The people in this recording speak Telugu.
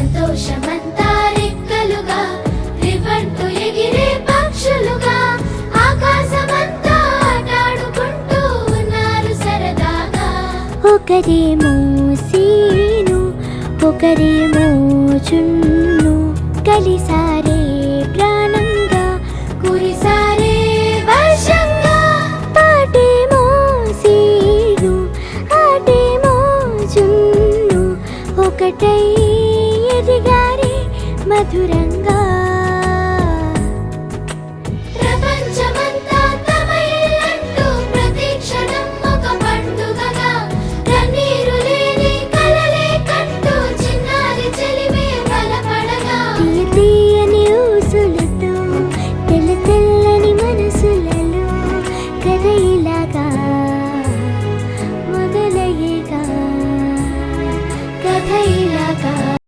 సంతోషమంతా రెక్కలుగా రివ్వంటూ ఎగిరే పక్షులుగా ఆకాశమంతా ఆటాడుకుంటూ ఉన్నారు సరదాగా. ఒకరేమో సీను ఒకరేమో చున్ను కలిసారే ప్రాణంగా కురిసారే వర్షంగా. పాటేమో సీను ఆటేమో చున్ను ఒకటై ఎదిగారే మధురంగా.